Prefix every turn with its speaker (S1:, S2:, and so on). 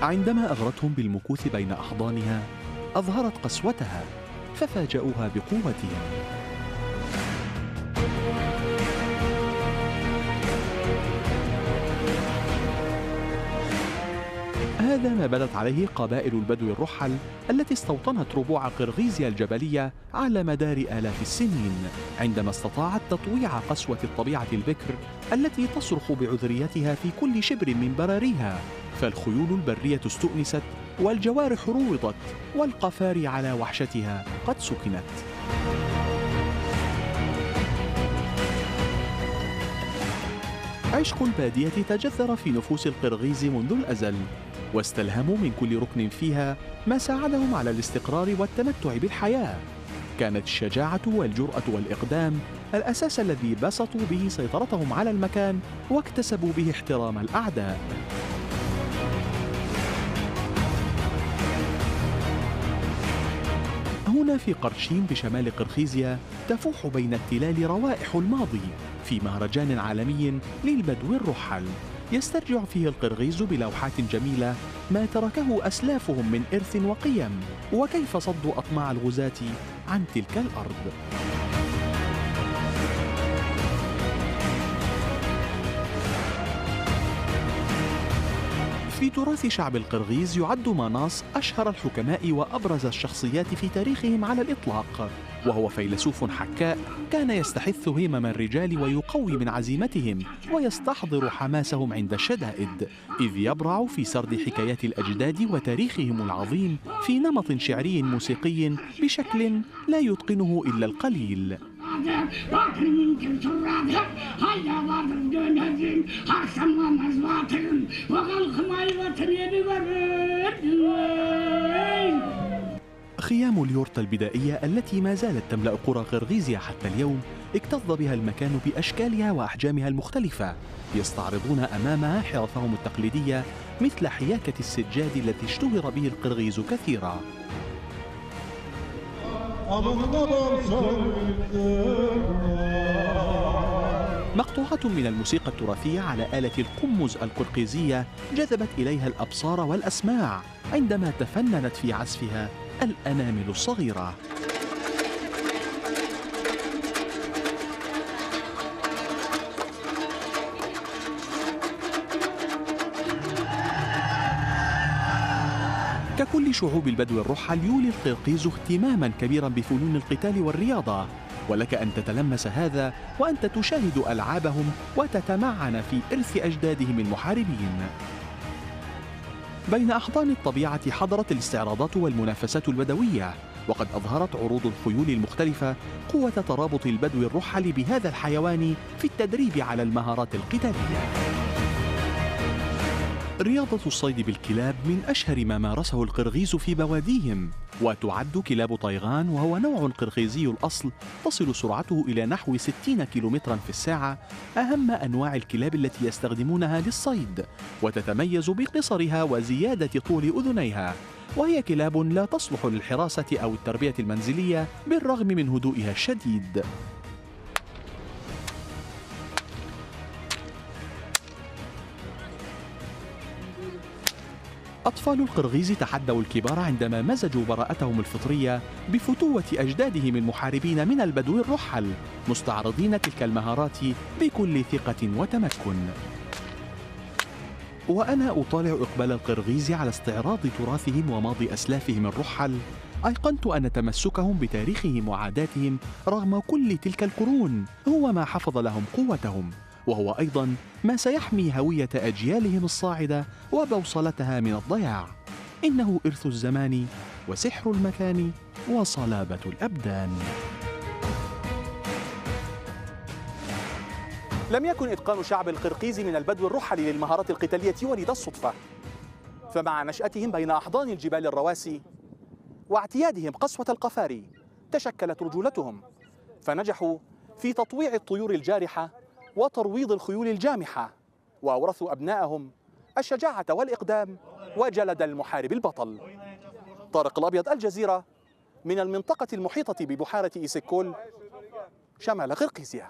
S1: عندما أغرتهم بالمكوث بين أحضانها أظهرت قسوتها ففاجأوها بقوتهم. هذا ما بنت عليه قبائل البدو الرحل التي استوطنت ربوع قرغيزيا الجبلية على مدار آلاف السنين، عندما استطاعت تطويع قسوة الطبيعة البكر التي تصرخ بعذريتها في كل شبر من براريها. فالخيول البرية استؤنست والجوارح روضت والقفار على وحشتها قد سكنت. عشق البادية تجذر في نفوس القرغيز منذ الأزل، واستلهموا من كل ركن فيها ما ساعدهم على الاستقرار والتمتع بالحياة. كانت الشجاعة والجرأة والإقدام الأساس الذي بسطوا به سيطرتهم على المكان واكتسبوا به احترام الأعداء. هنا في قرشين بشمال قرغيزيا تفوح بين التلال روائح الماضي في مهرجان عالمي للبدو الرحل، يسترجع فيه القرغيز بلوحات جميلة ما تركه أسلافهم من إرث وقيم، وكيف صدوا أطماع الغزاة عن تلك الأرض. في تراث شعب القرغيز يعد ماناس أشهر الحكماء وأبرز الشخصيات في تاريخهم على الإطلاق، وهو فيلسوف حكاء كان يستحث همم الرجال ويقوي من عزيمتهم ويستحضر حماسهم عند الشدائد، إذ يبرع في سرد حكايات الأجداد وتاريخهم العظيم في نمط شعري موسيقي بشكل لا يتقنه إلا القليل. خيام اليورتا البدائية التي ما زالت تملأ قرى قرغيزيا حتى اليوم اكتظ بها المكان بأشكالها وأحجامها المختلفة، يستعرضون أمامها حرفهم التقليدية مثل حياكة السجاد التي اشتهر به القرغيز كثيرا. مقطوعات من الموسيقى التراثية على آلة القمز القرقيزية جذبت إليها الأبصار والأسماع عندما تفننت في عزفها الأنامل الصغيرة. ككل شعوب البدو الرحل يولي القرقيز اهتماما كبيرا بفنون القتال والرياضة، ولك أن تتلمس هذا وأنت تشاهد ألعابهم وتتمعن في إرث أجدادهم المحاربين. بين أحضان الطبيعة حضرت الاستعراضات والمنافسات البدوية، وقد أظهرت عروض الخيول المختلفة قوة ترابط البدو الرحل بهذا الحيوان في التدريب على المهارات القتالية. رياضة الصيد بالكلاب من أشهر ما مارسه القرغيز في بواديهم، وتعد كلاب طيغان وهو نوع قرغيزي الأصل تصل سرعته إلى نحو 60 كيلومترا في الساعة أهم أنواع الكلاب التي يستخدمونها للصيد، وتتميز بقصرها وزيادة طول أذنيها، وهي كلاب لا تصلح للحراسة أو التربية المنزلية بالرغم من هدوئها الشديد. أطفال القرغيز تحدوا الكبار عندما مزجوا براءتهم الفطرية بفتوة أجدادهم المحاربين من البدو الرحل، مستعرضين تلك المهارات بكل ثقة وتمكن. وأنا أطالع إقبال القرغيز على استعراض تراثهم وماضي أسلافهم الرحل، أيقنت أن تمسكهم بتاريخهم وعاداتهم رغم كل تلك القرون هو ما حفظ لهم قوتهم، وهو أيضاً ما سيحمي هوية أجيالهم الصاعدة وبوصلتها من الضياع. إنه إرث الزمان وسحر المكان وصلابة الأبدان. لم يكن إتقان شعب القرقيز من البدو الرحل للمهارات القتالية ولد الصدفة، فمع نشأتهم بين أحضان الجبال الرواسي واعتيادهم قسوة القفار تشكلت رجولتهم، فنجحوا في تطويع الطيور الجارحة وترويض الخيول الجامحة، وأورثوا أبنائهم الشجاعة والإقدام وجلد المحارب البطل. طارق الأبيض، الجزيرة، من المنطقة المحيطة ببحيرة إيسيك كول شمال قرقيزيا.